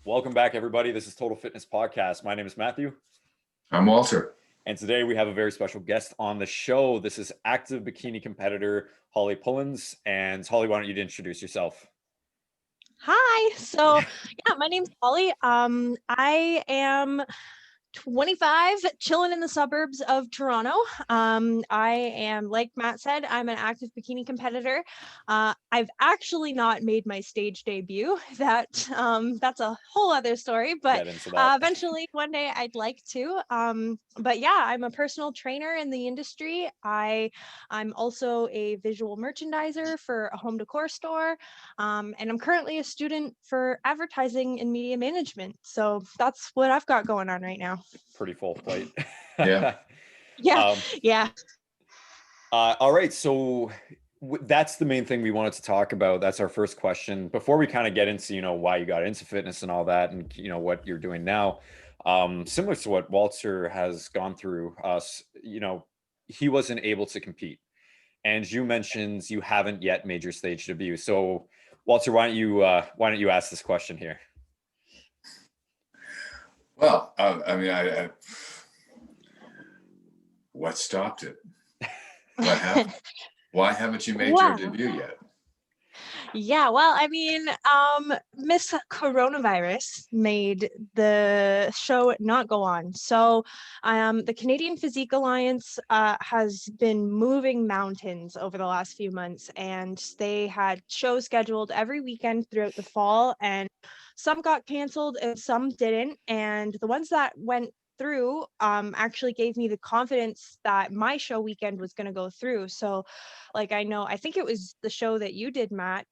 Welcome back, everybody. This is Total Fitness Podcast. My name is Matthew. I'm Walter. And today we have a very special guest on the show. This is active bikini competitor Hollie Pullins. And Hollie, why don't you introduce yourself? Hi. So my name's Hollie. I am 25, chilling in the suburbs of Toronto. I am, like Matt said, I'm an active bikini competitor. I've actually not made my stage debut. That's a whole other story, but eventually one day I'd like to. But yeah, I'm a personal trainer in the industry. I'm also a visual merchandiser for a home decor store. And I'm currently a student for advertising and media management. So that's what I've got going on right now. Pretty full plate. Yeah. Yeah. All right. So that's the main thing we wanted to talk about. That's our first question. Before we kind of get into, why you got into fitness and all that and, what you're doing now, similar to what Walter has gone through us, he wasn't able to compete. And you mentioned you haven't yet made your stage debut. So Walter, why don't you ask this question here? Well, I what stopped it? What happened? Why haven't you made your debut yet? Yeah, well, Miss Coronavirus made the show not go on. So the Canadian Physique Alliance has been moving mountains over the last few months, and they had shows scheduled every weekend throughout the fall, and some got canceled and some didn't. And the ones that went through actually gave me the confidence that my show weekend was going to go through. So I think it was the show that you did, Matt,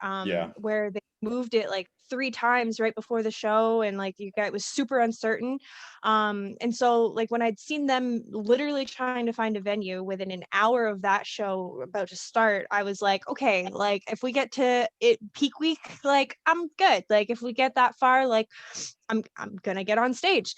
where they moved it like 3 times right before the show, and it was super uncertain. And so when I'd seen them literally trying to find a venue within an hour of that show about to start, I was like, okay, if we get to it peak week, I'm good. If we get that far, I'm gonna get on stage.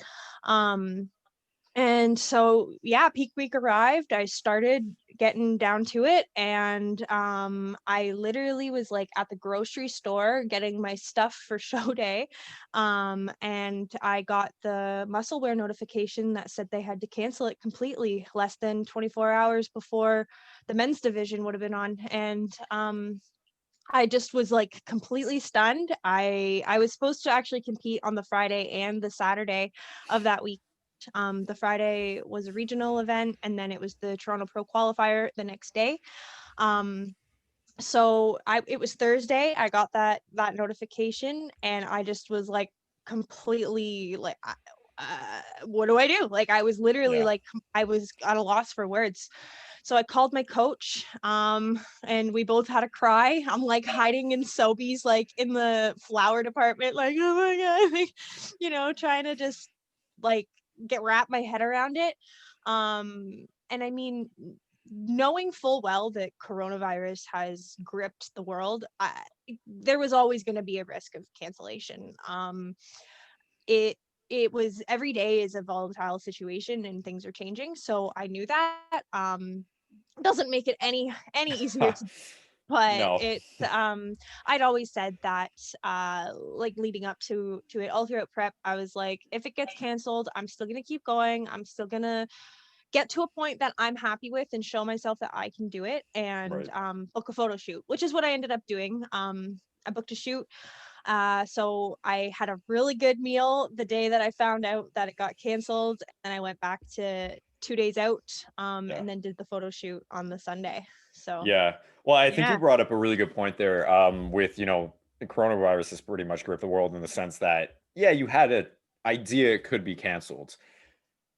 And so, peak week arrived. I started getting down to it. And I literally was at the grocery store getting my stuff for show day. And I got the muscle wear notification that said they had to cancel it completely less than 24 hours before the men's division would have been on. And I just was completely stunned. I was supposed to actually compete on the Friday and the Saturday of that week. The Friday was a regional event, and then it was the Toronto Pro qualifier the next day. So it was Thursday. I got that notification, and I just was completely what do I do? I was literally I was at a loss for words. So I called my coach, and we both had a cry. I'm hiding in Sobeys, in the flower department, oh my God, trying to just wrap my head around it. And I mean, knowing full well that coronavirus has gripped the world, there was always going to be a risk of cancellation. It was, every day is a volatile situation and things are changing. So I knew that. Doesn't make it any easier to, but No. it's I'd always said that leading up to it, all throughout prep, I was like, if it gets canceled, I'm still gonna keep going. I'm still gonna get to a point that I'm happy with and show myself that I can do it, and book a photo shoot, which is what I ended up doing. I booked a shoot. So I had a really good meal the day that I found out that it got canceled, and I went back to 2 days out, and then did the photo shoot on the Sunday. So well, I think you brought up a really good point there, with the coronavirus has pretty much gripped the world in the sense that you had an idea it could be canceled,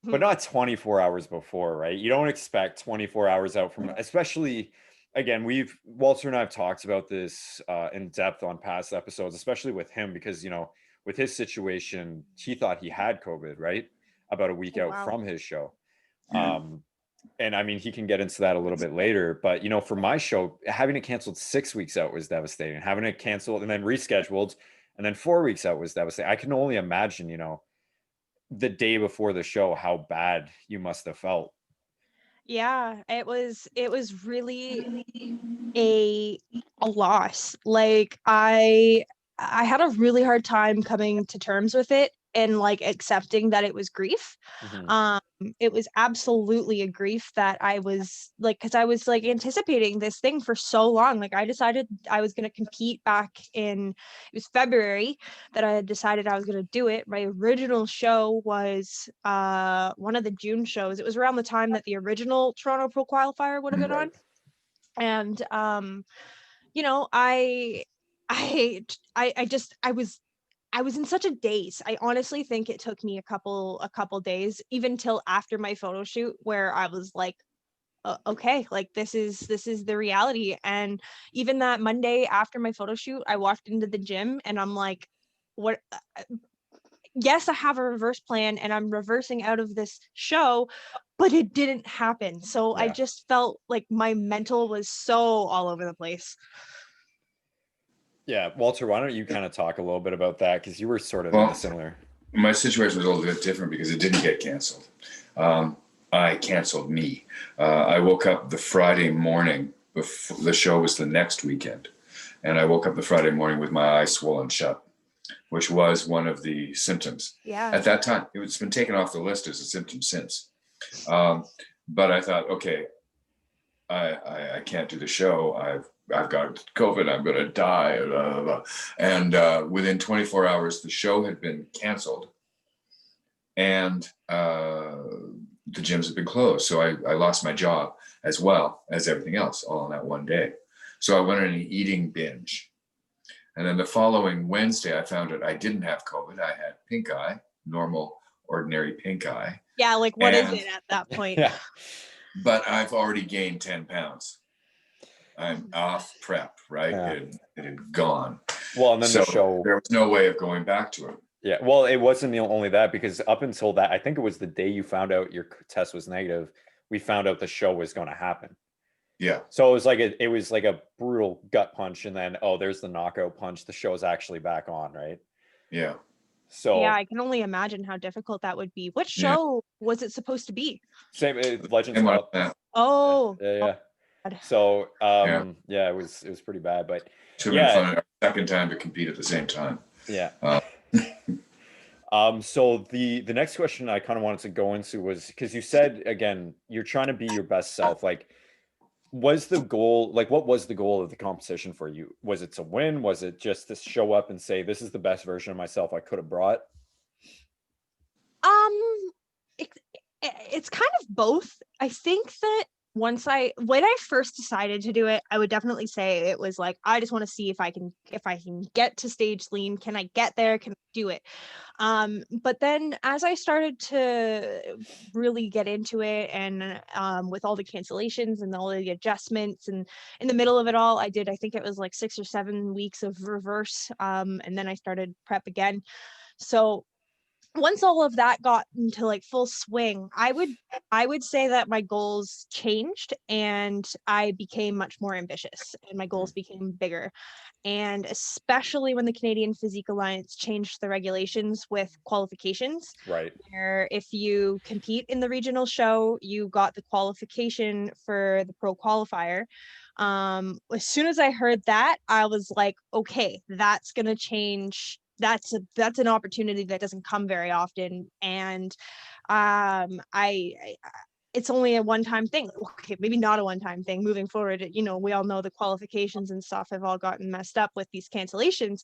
but not 24 hours before, right? You don't expect 24 hours out from, especially, again, Walter and I have talked about this in depth on past episodes, especially with him, because, with his situation, he thought he had COVID, right? About a week out from his show. And I mean, he can get into that a little bit later, but, for my show, having it canceled 6 weeks out was devastating. Having it canceled and then rescheduled and then 4 weeks out was devastating. I can only imagine, the day before the show, how bad you must have felt. Yeah, it was really a loss. I I had a really hard time coming to terms with it and like accepting that it was grief. Mhm. It was absolutely a grief that I was like, because I was like anticipating this thing for so long. Like I decided I was going to compete back in, it was February that I had decided I was going to do it. My original show was one of the June shows. It was around the time that the original Toronto Pro Qualifier would have been on. Right. And you know, I was in such a daze. I honestly think it took me a couple days, even till after my photo shoot, where I was like, okay, like this is the reality. And even that Monday after my photo shoot, I walked into the gym and I'm like, what? Yes, I have a reverse plan and I'm reversing out of this show, but it didn't happen. So I Yeah. just felt like my mental was so all over the place. Yeah. Walter, why don't you kind of talk a little bit about that? Because you were sort of in a Well, similar. my situation was a little bit different because it didn't get canceled. I canceled me. I woke up the Friday morning. Before, the show was the next weekend. And I woke up the Friday morning with my eyes swollen shut, which was one of the symptoms. Yeah. At that time, it's been taken off the list as a symptom since. But I thought, okay, I can't do the show. I've got COVID. I'm going to die. Blah, blah, blah. And within 24 hours, the show had been canceled, and the gyms have been closed. So I lost my job as well as everything else, all on that one day. So I went on an eating binge. And then the following Wednesday, I found out I didn't have COVID. I had pink eye, normal, ordinary pink eye. Yeah, like what is And- it at that point? Yeah. But I've already gained 10 pounds. I'm off prep, right? Yeah. It had gone. Well, and then So the show. there was no way of going back to it. Yeah. Well, it wasn't only that, because up until that, I think it was the day you found out your test was negative, we found out the show was going to happen. Yeah. So it was like a brutal gut punch, and then there's the knockout punch. The show's actually back on, right? Yeah. So Yeah, I can only imagine how difficult that would be. What Yeah. show was it supposed to be? same Legends And Cup. Oh, Yeah. God. So Yeah. yeah, it was pretty bad, but Should have been fun. Our second time to compete at the same time. yeah. Uh, So the next question I kind of wanted to go into was, because you said again you're trying to be your best self. Like, was the goal, like, what was the goal of the competition for you? Was it to win? Was it just to show up and say, this is the best version of myself I could have brought? It, it's kind of both. I think that when I first decided to do it, I would definitely say it was like, I just want to see if I can get to stage lean. Can I get there? Can I do it? But then as I started to really get into it, and with all the cancellations and all the adjustments, and in the middle of it all, I think it was like 6 or 7 weeks of reverse, and then I started prep again. So once all of that got into like full swing, I would say that my goals changed and I became much more ambitious and my goals became bigger. And especially when the Canadian Physique Alliance changed the regulations with qualifications, Right. where if you compete in the regional show, you got the qualification for the pro qualifier. As soon as I heard that, I was like, okay, that's going to change. That's an opportunity that doesn't come very often. And I it's only a one-time thing. Okay, maybe not a one-time thing moving forward. You know, we all know the qualifications and stuff have all gotten messed up with these cancellations.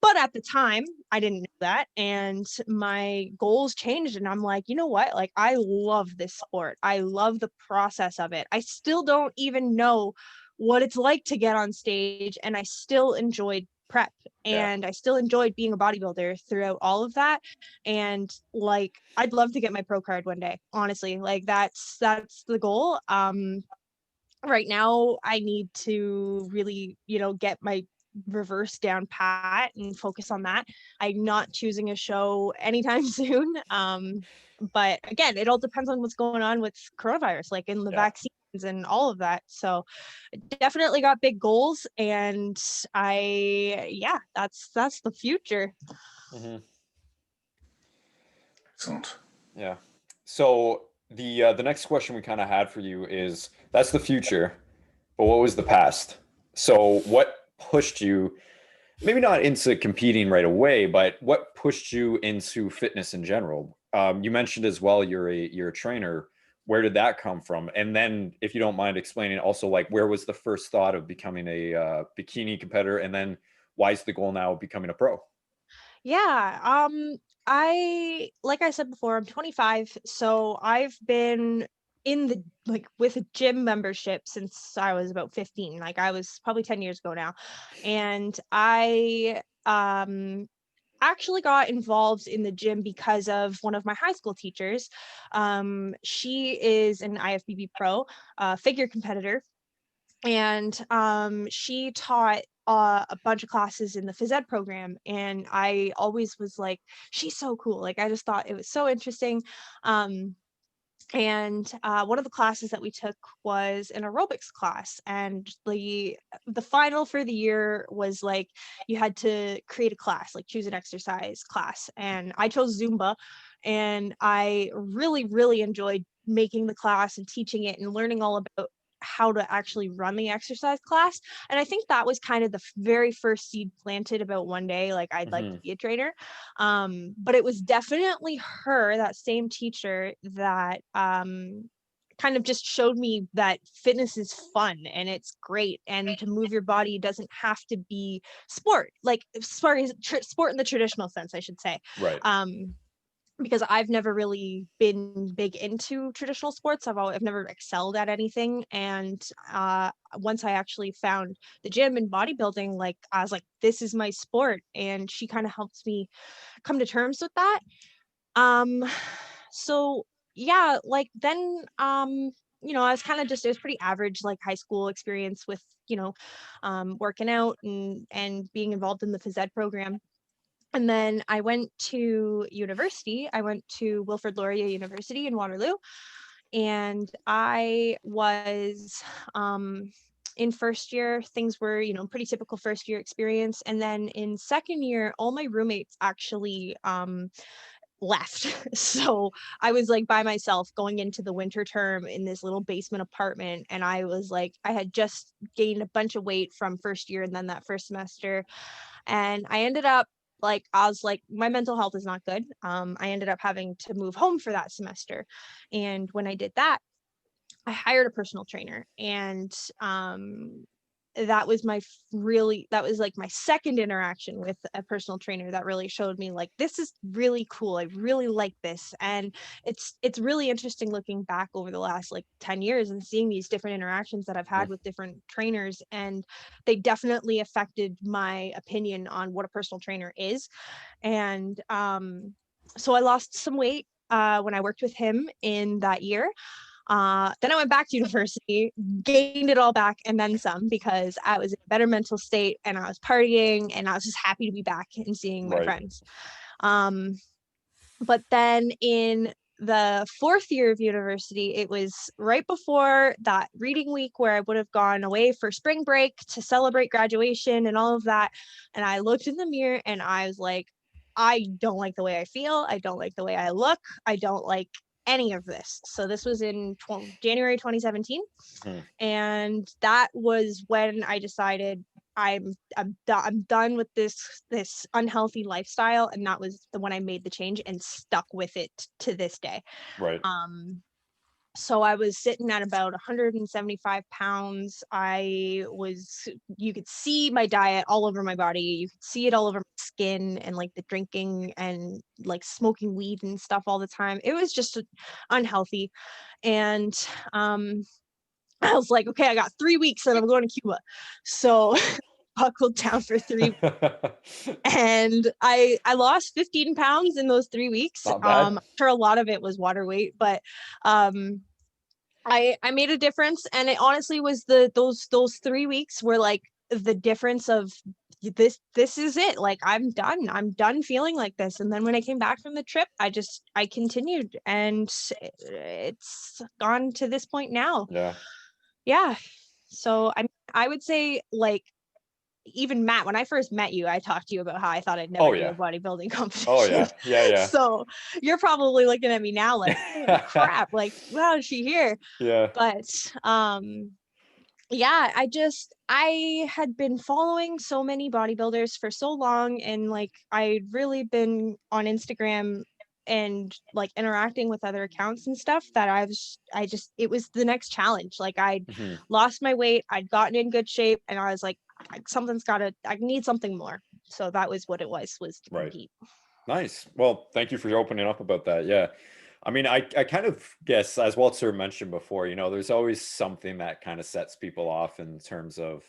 But at the time, I didn't know that. And my goals changed. And I'm like, you know what? Like, I love this sport. I love the process of it. I still don't even know what it's like to get on stage. And I still enjoyed prep. And I still enjoyed being a bodybuilder throughout all of that. And like, I'd love to get my pro card one day, honestly. Like, that's the goal. Right now I need to really, get my reverse down pat and focus on that. I'm not choosing a show anytime soon. But again, it all depends on what's going on with coronavirus, like in the vaccines and all of that. So definitely got big goals, and that's the future. Mm-hmm. Excellent. Yeah. So the next question we kind of had for you is, that's the future, but what was the past? So what pushed you maybe not into competing right away, but what pushed you into fitness in general? You mentioned as well you're a trainer. Where did that come from? And then, if you don't mind explaining, also like where was the first thought of becoming a bikini competitor, and then why is the goal now of becoming a pro? Yeah, like I said before, I'm 25, so I've been in the like with a gym membership since I was about 15. Like I was probably 10 years ago now. And I actually got involved in the gym because of one of my high school teachers. She is an IFBB pro, figure competitor, and she taught a bunch of classes in the phys ed program, and I always was like, she's so cool. Like I just thought it was so interesting. um, and one of the classes that we took was an aerobics class, and the final for the year was like you had to create a class, like choose an exercise class, and I chose Zumba. And I really really enjoyed making the class and teaching it and learning all about how to actually run the exercise class. And I think that was kind of the very first seed planted about one day like I'd like to Hmm. be a trainer. But it was definitely her, that same teacher, that kind of just showed me that fitness is fun and it's great, and to move your body doesn't have to be sport, like sport in the traditional sense, I should say. Right. Because I've never really been big into traditional sports. I've never excelled at anything. And once I actually found the gym and bodybuilding, like I was like, this is my sport. And she kind of helps me come to terms with that. Um, so yeah, like then I was kind of just, it was pretty average, like high school experience with, working out and being involved in the phys ed program. And then I went to university. I went to Wilfrid Laurier University in Waterloo, and I was in first year. Things were, pretty typical first year experience. And then in second year, all my roommates actually left. So I was like by myself going into the winter term in this little basement apartment. And I was like, I had just gained a bunch of weight from first year and then that first semester. And I ended up, like, I was like, my mental health is not good. I ended up having to move home for that semester. And when I did that, I hired a personal trainer. And that was that was like my second interaction with a personal trainer that really showed me like, this is really cool. I really like this. And it's really interesting looking back over the last like 10 years and seeing these different interactions that I've had with different trainers, and they definitely affected my opinion on what a personal trainer is. And so I lost some weight when I worked with him in that year. Then I went back to university, gained it all back and then some, because I was in a better mental state and I was partying and I was just happy to be back and seeing my Right. friends. But then in the fourth year of university, it was right before that reading week where I would have gone away for spring break to celebrate graduation and all of that. And I looked in the mirror and I was like, I don't like the way I feel. I don't like the way I look. I don't like any of this. So this was in January 2017. Hmm. And that was when I decided I'm done with this unhealthy lifestyle. And that was the when I made the change and stuck with it to this day. Right. So I was sitting at about 175 pounds. You could see my diet all over my body. You could see it all over my skin, and like the drinking and like smoking weed and stuff all the time. It was just unhealthy. And I was like, okay, I got 3 weeks and I'm going to Cuba. So buckled down for 3 weeks. And I lost 15 pounds in those 3 weeks. Not bad. I'm sure a lot of it was water weight, but I made a difference. And it honestly was those 3 weeks were like the difference of this is it. Like I'm done feeling like this. And then when I came back from the trip, I continued, and it's gone to this point now. Yeah. Yeah. So I would say, like, even Matt, when I first met you, I talked to you about how I thought I'd never Oh, do yeah. a bodybuilding competition. Oh, yeah. Yeah, yeah. So you're probably looking at me now like, holy crap, like, wow, is she here? Yeah. But yeah, I had been following so many bodybuilders for so long, and like I'd really been on Instagram and like interacting with other accounts and stuff, that I just it was the next challenge. Like I'd Mhm. lost my weight, I'd gotten in good shape, and I was like, I need something more. So that was what it was to Right. compete. Nice. Well, thank you for opening up about that. Yeah. I mean, I kind of guess, as Walter mentioned before, there's always something that kind of sets people off in terms of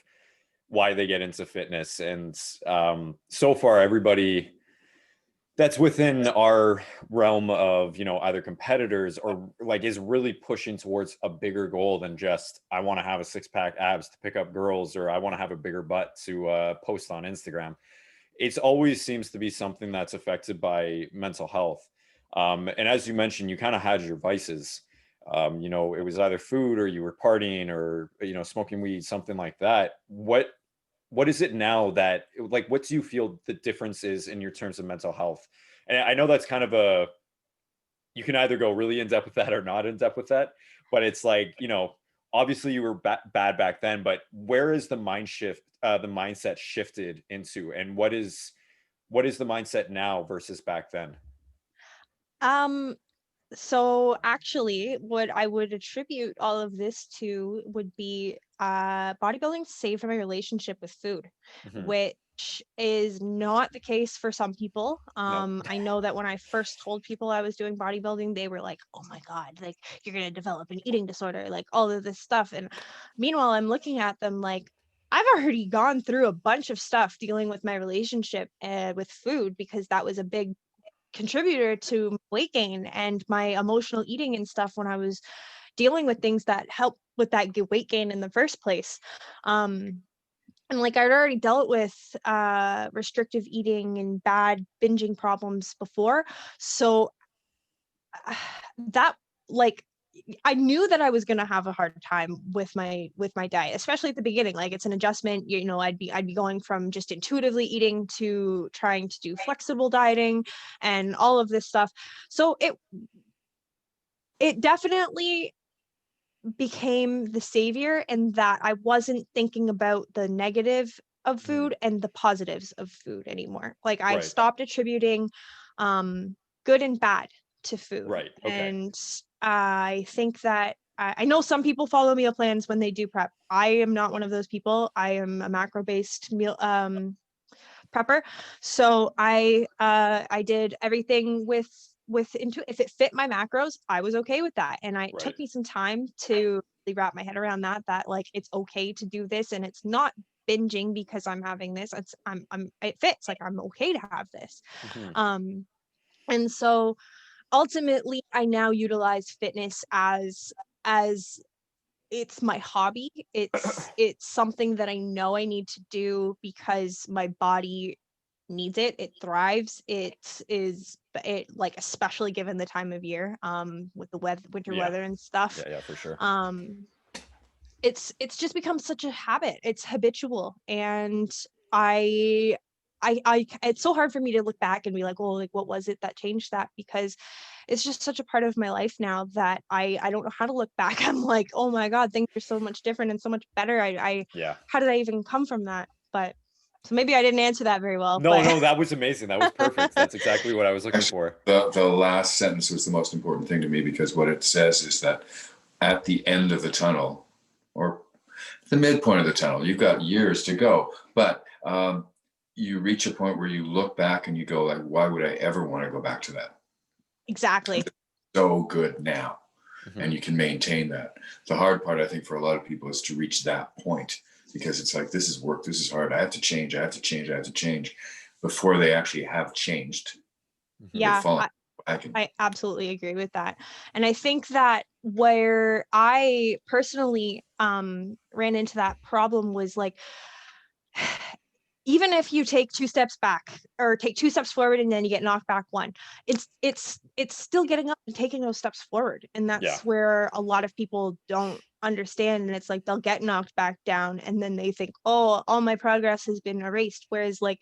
why they get into fitness. And so far, everybody that's within our realm of, either competitors or like is really pushing towards a bigger goal than just, I want to have a six pack abs to pick up girls, or I want to have a bigger butt to post on Instagram. It's always seems to be something that's affected by mental health. And as you mentioned, you kind of had your vices. It was either food, or you were partying, or smoking weed, something like that. What is it now that, like, what do you feel the difference is in your terms of mental health? And I know that's kind of you can either go really in depth with that or not in depth with that, but it's like, obviously you were bad back then, but where is the the mindset shifted into, and what is the mindset now versus back then? Um, So actually, what I would attribute all of this to would be bodybuilding saved my relationship with food, Hmm. which is not the case for some people. No. I know that when I first told people I was doing bodybuilding, they were like, "Oh my God, like you're gonna develop an eating disorder, like all of this stuff." And meanwhile, I'm looking at them like, I've already gone through a bunch of stuff dealing with my relationship with food, because that was a big contributor to weight gain and my emotional eating and stuff when I was dealing with things that helped with that weight gain in the first place. Um, and like I'd already dealt with restrictive eating and bad binging problems before. So that like I knew that I was going to have a hard time with my diet, especially at the beginning. Like it's an adjustment, I'd be going from just intuitively eating to trying to do flexible dieting and all of this stuff. So it definitely became the savior in that I wasn't thinking about the negative of Mhm. food and the positives of food anymore. Like I Right. stopped attributing um, good and bad to food. Right. Okay. And I think that I know some people follow meal plans when they do prep. I am not one of those people. I am a macro based meal prepper. So I did everything with into if it fit my macros, I was okay with that. And it Right. took me some time to really wrap my head around that like it's okay to do this, and it's not binging because I'm having this. I'm it fits, like I'm okay to have this. Hmm. Um and so ultimately I now utilize fitness as it's my hobby. It's something that I know I need to do because my body needs it. It thrives. It like, especially given the time of year, with the winter Yeah. weather and stuff. Yeah. Yeah. For sure. Um, it's just become such a habit. It's habitual, and I it's so hard for me to look back and be like, well, like what was it that changed that? Because it's just such a part of my life now that I don't know how to look back. I'm like, oh my God, things are so much different and so much better. I Yeah. how did I even come from that? But so maybe I didn't answer that very well, No, but no, that was amazing. That was perfect. That's exactly what I was looking Actually, for. the last sentence was the most important thing to me, because what it says is that at the end of the tunnel, or the midpoint of the tunnel, you've got years to go, but you reach a point where you look back and you go like, why would I ever want to go back to that? exactly. So good now. Hmm. And you can maintain that. The hard part, I think, for a lot of people is to reach that point, because it's like, this is work, this is hard, I have to change, I have to change, I have to change, before they actually have changed. Hmm. They've Yeah, fallen back in. I absolutely agree with that. And I think that where I personally ran into that problem was like, even if you take two steps back or take two steps forward and then you get knocked back one, it's still getting up and taking those steps forward. And Yeah. that's where a lot of people don't understand. And it's like they'll get knocked back down and then they think, oh, all my progress has been erased. Whereas like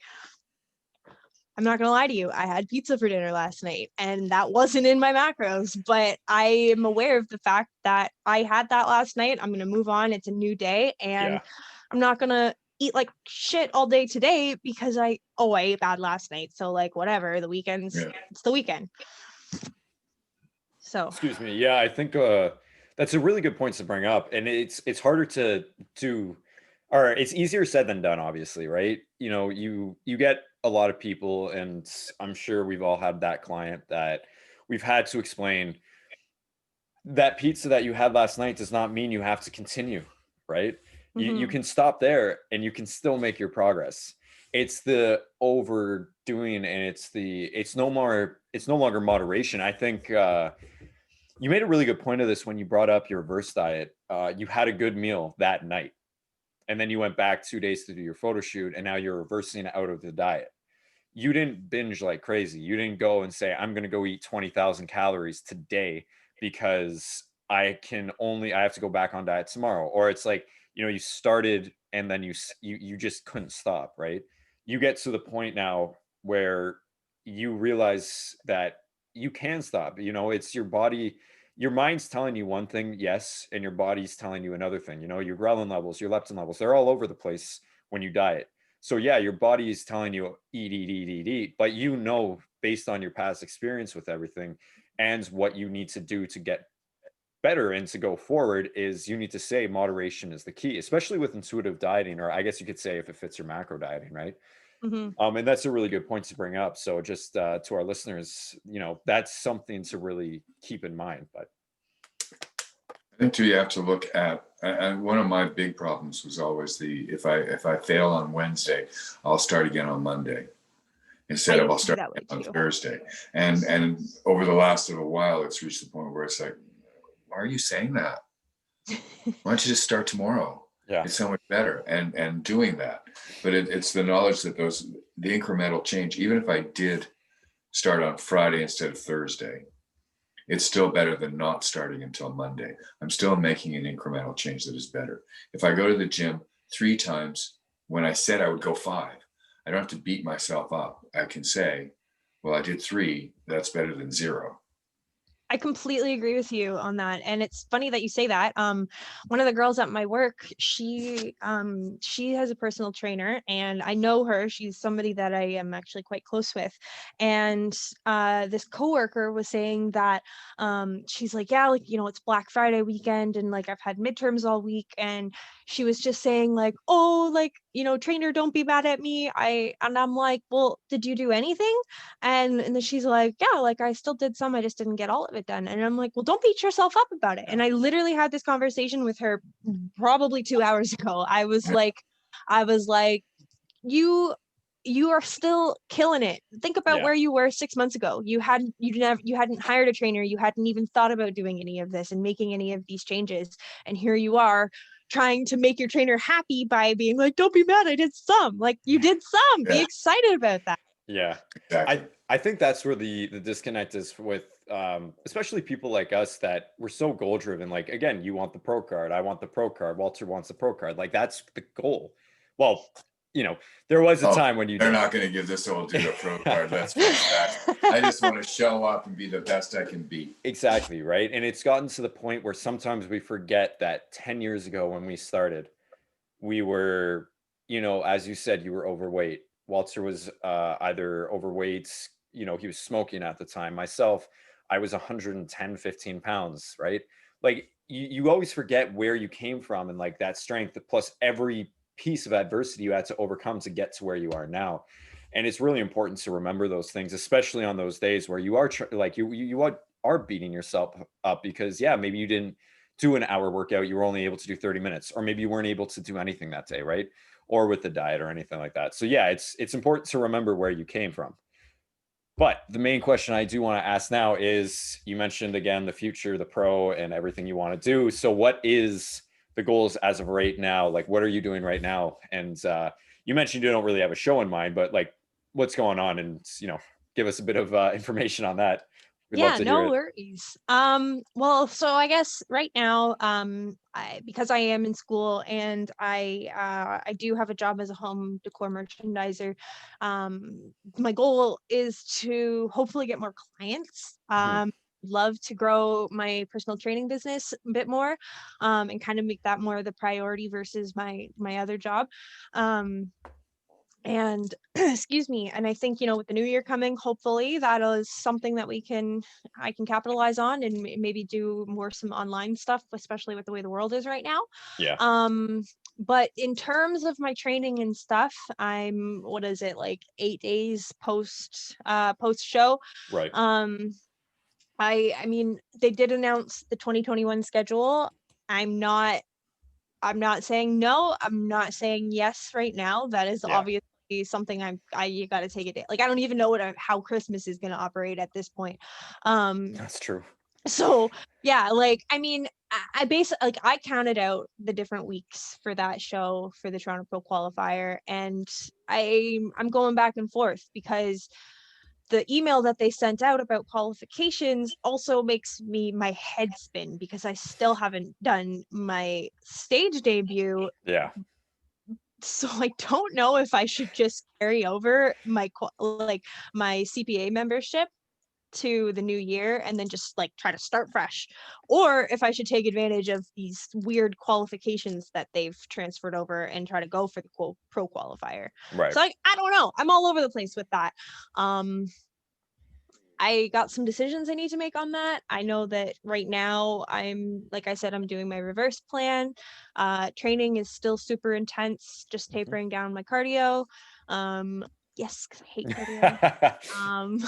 I'm not gonna lie to you, I had pizza for dinner last night and that wasn't in my macros, but I am aware of the fact that I had that last night. I'm gonna move on. It's a new day and I'm not gonna eat like shit all day today because I ate bad last night. So like whatever, the weekend's it's the weekend. So excuse me. Yeah, I think that's a really good point to bring up. And it's harder to do, or it's easier said than done, obviously, right? You know, you get a lot of people, and I'm sure we've all had that client that we've had to explain that pizza that you had last night does not mean you have to continue, right? You can stop there and you can still make your progress. It's the overdoing, and it's no longer moderation. I think you made a really good point of this when you brought up your reverse diet. You had a good meal that night, and then you went back 2 days to do your photo shoot, and now you're reversing out of the diet. You didn't binge like crazy. You didn't go and say, I'm going to go eat 20,000 calories today because I have to go back on diet tomorrow. Or it's like, you know, you started and then you just couldn't stop, right? You get to the point now where you realize that you can stop. You know, it's your body, your mind's telling you one thing, yes, and your body's telling you another thing. You know, your ghrelin levels, your leptin levels, they're all over the place when you diet. So yeah, your body is telling you eat, eat, eat, eat, eat, but you know, based on your past experience with everything and what you need to do to get better and to go forward, is you need to say moderation is the key, especially with intuitive dieting, or I guess you could say if it fits your macro dieting, right? And that's a really good point to bring up. So just to our listeners, you know, that's something to really keep in mind. But I think too, you have to look at, and one of my big problems was always if I fail on Wednesday, I'll start again on Monday instead of I'll start on Thursday. And over the last little while, it's reached the point where it's like, why are you saying that? Why don't you just start tomorrow? yeah, It's so much better. And doing that, but it's the knowledge that the incremental change, even if I did start on Friday instead of Thursday, it's still better than not starting until Monday. I'm still making an incremental change that is better. If I go to the gym 3 times when I said I would go 5, I don't have to beat myself up. I can say, well, I did 3, that's better than 0. I completely agree with you on that. And it's funny that you say that. One of the girls at my work, she has a personal trainer and I know her. She's somebody that I am actually quite close with. And this coworker was saying that she's like, yeah, like, you know, it's Black Friday weekend and like I've had midterms all week. And she was just saying like, oh, like, you know, trainer, don't be mad at me. And I'm like, well, did you do anything? And then she's like, yeah, like I still did some, I just didn't get all of it done. And I'm like, well, don't beat yourself up about it. And I literally had this conversation with her probably 2 hours ago. I was like, you are still killing it. Think about where you were 6 months ago. You hadn't hired a trainer. You hadn't even thought about doing any of this and making any of these changes. And here you are trying to make your trainer happy by being like, don't be mad, I did some. Like, you did some. Be excited about that. Yeah, exactly. I think that's where the disconnect is with especially people like us that we're so goal driven. Like, again, you want the pro card, I want the pro card, Walter wants the pro card. Like, that's the goal. Well, you know, there was a time when they're not going to give this old dude a pro card. That's I just want to show up and be the best I can be. Exactly, right? And it's gotten to the point where sometimes we forget that 10 years ago when we started, we were, you know, as you said, you were overweight. Walter was either overweight, you know, he was smoking at the time. Myself, I was 110, 15 pounds, right? Like you always forget where you came from and like that strength, plus every piece of adversity you had to overcome to get to where you are now. And it's really important to remember those things, especially on those days where you are like you are beating yourself up because maybe you didn't do an hour workout, you were only able to do 30 minutes, or maybe you weren't able to do anything that day, right? Or with the diet or anything like that. So it's important to remember where you came from. But the main question I do want to ask now is, you mentioned again the future, the pro, and everything you want to do. So what is the goals as of right now? Like, what are you doing right now? And you mentioned you don't really have a show in mind, but like, what's going on? And, you know, give us a bit of information on that. We'd love Yeah, to hear no it. worries. Well, so I guess right now, because I am in school and I do have a job as a home decor merchandiser, my goal is to hopefully get more clients. Mhm. Love to grow my personal training business a bit more, and kind of make that more the priority versus my other job. Um, and excuse me, and I think, with the new year coming, hopefully that is something that I can capitalize on and maybe do more some online stuff, especially with the way the world is right now. Yeah. But in terms of my training and stuff, I'm, what is it, like 8 days post show. Right. um I mean, they did announce the 2021 schedule. I'm not saying no. I'm not saying yes right now. That is Yeah. obviously something you got to take it. Like, I don't even know how Christmas is going to operate at this point. Um, That's true. so yeah, like, I mean, I basically, like, I counted out the different weeks for that show for the Toronto Pro Qualifier, and I'm going back and forth because the email that they sent out about qualifications also makes my head spin because I still haven't done my stage debut. Yeah. So I don't know if I should just carry over my CPA membership to the new year and then just like try to start fresh, or if I should take advantage of these weird qualifications that they've transferred over and try to go for the pro qualifier. Right. So I don't know. I'm all over the place with that. I got some decisions I need to make on that. I know that right now like I said, I'm doing my reverse plan. Training is still super intense, just Mhm. tapering down my cardio. Yes, because I hate cardio. Um,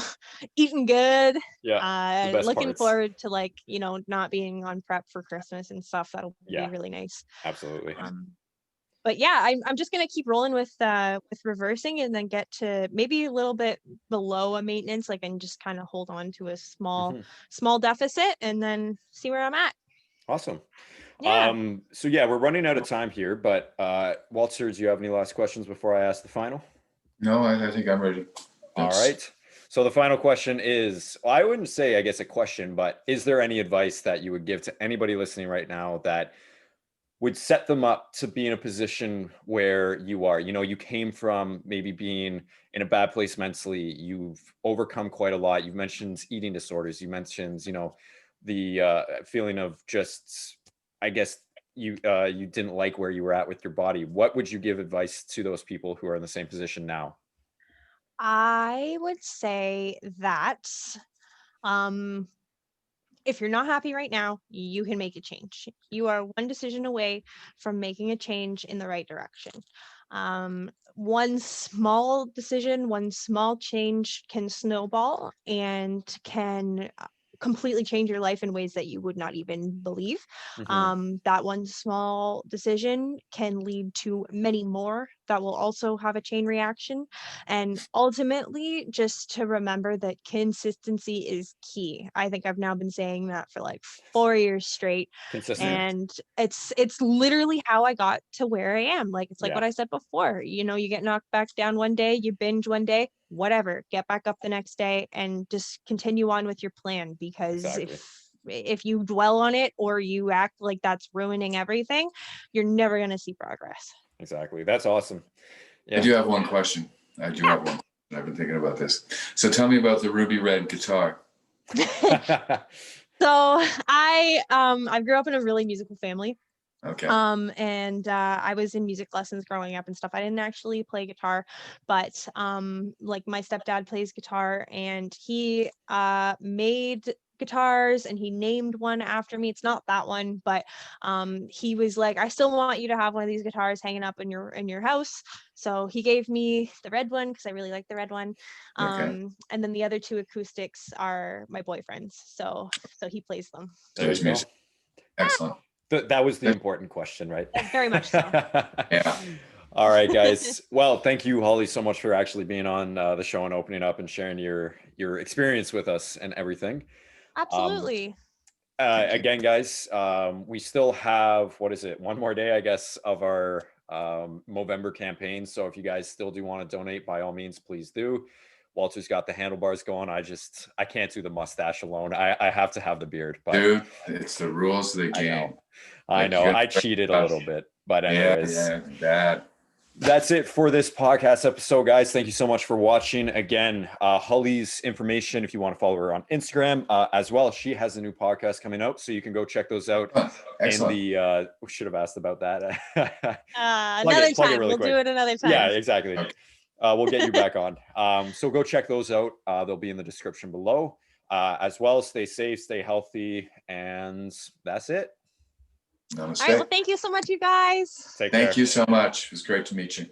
Eating good. Yeah. The best Looking parts. forward to, like, not being on prep for Christmas and stuff. That'll be Yeah. really nice. Absolutely. But yeah, I'm just gonna keep rolling with reversing and then get to maybe a little bit below a maintenance, like, and just kind of hold on to a Mhm. small deficit and then see where I'm at. Awesome. Yeah. So yeah, we're running out of time here, but Walter, do you have any last questions before I ask the final? No, I think I'm ready. All right. So the final question is, well, I wouldn't say, I guess, a question, but is there any advice that you would give to anybody listening right now that would set them up to be in a position where you are? You came from maybe being in a bad place mentally. You've overcome quite a lot. You've mentioned eating disorders. You mentioned, the feeling of just, I guess, you didn't like where you were at with your body. What would you give advice to those people who are in the same position now? I would say that um if you're not happy right now, you can make a change. You are one decision away from making a change in the right direction. One small decision, one small change can snowball and can completely change your life in ways that you would not even believe. Hmm. That one small decision can lead to many more that will also have a chain reaction. And ultimately, just to remember that consistency is key. I think I've now been saying that for like 4 years straight. Consistent. And it's literally how I got to where I am. Like, it's like Yeah, what I said before. You get knocked back down one day, you binge one day, whatever, get back up the next day and just continue on with your plan, because exactly. if you dwell on it or you act like that's ruining everything, you're never going to see progress. Exactly. That's awesome. I Yeah. do have one question. I do have one. I've been thinking about this. So tell me about the ruby red guitar. So I grew up in a really musical family. Okay. And I was in music lessons growing up and stuff. I didn't actually play guitar, but like, my stepdad plays guitar, and he made guitars and he named one after me. It's not that one, but he was like, I still want you to have one of these guitars hanging up in your house. So he gave me the red one because I really like the red one. Okay. And then the other two acoustics are my boyfriend's. So he plays them. There There's you go. music. Excellent. That was the important question, right? Very much so. Yeah. All right, guys. Well, thank you, Holly, so much for actually being on the show and opening up and sharing your experience with us and everything. Um, Absolutely. Thank you. Again, guys, we still have, what is it, one more day, I guess, of our Movember campaign. So if you guys still do want to donate, by all means, please do. Walter's got the handlebars going. I can't do the mustache alone. I have to have the beard. But Dude, it's the rules of the game. I know. I cheated a little bit, but anyways, that's it for this podcast episode, guys. Thank you so much for watching. Again, Hollie's information, if you want to follow her on Instagram, as well. She has a new podcast coming out, so you can go check those out. Excellent. We should have asked about that. Another time. We'll do it another time. Yeah, exactly. Okay. We'll get you back on. So go check those out. They'll be in the description below. As well, stay safe, stay healthy, and that's it. Namaste. All right. Well, thank you so much, you guys. Take care. Thank you so much. It was great to meet you.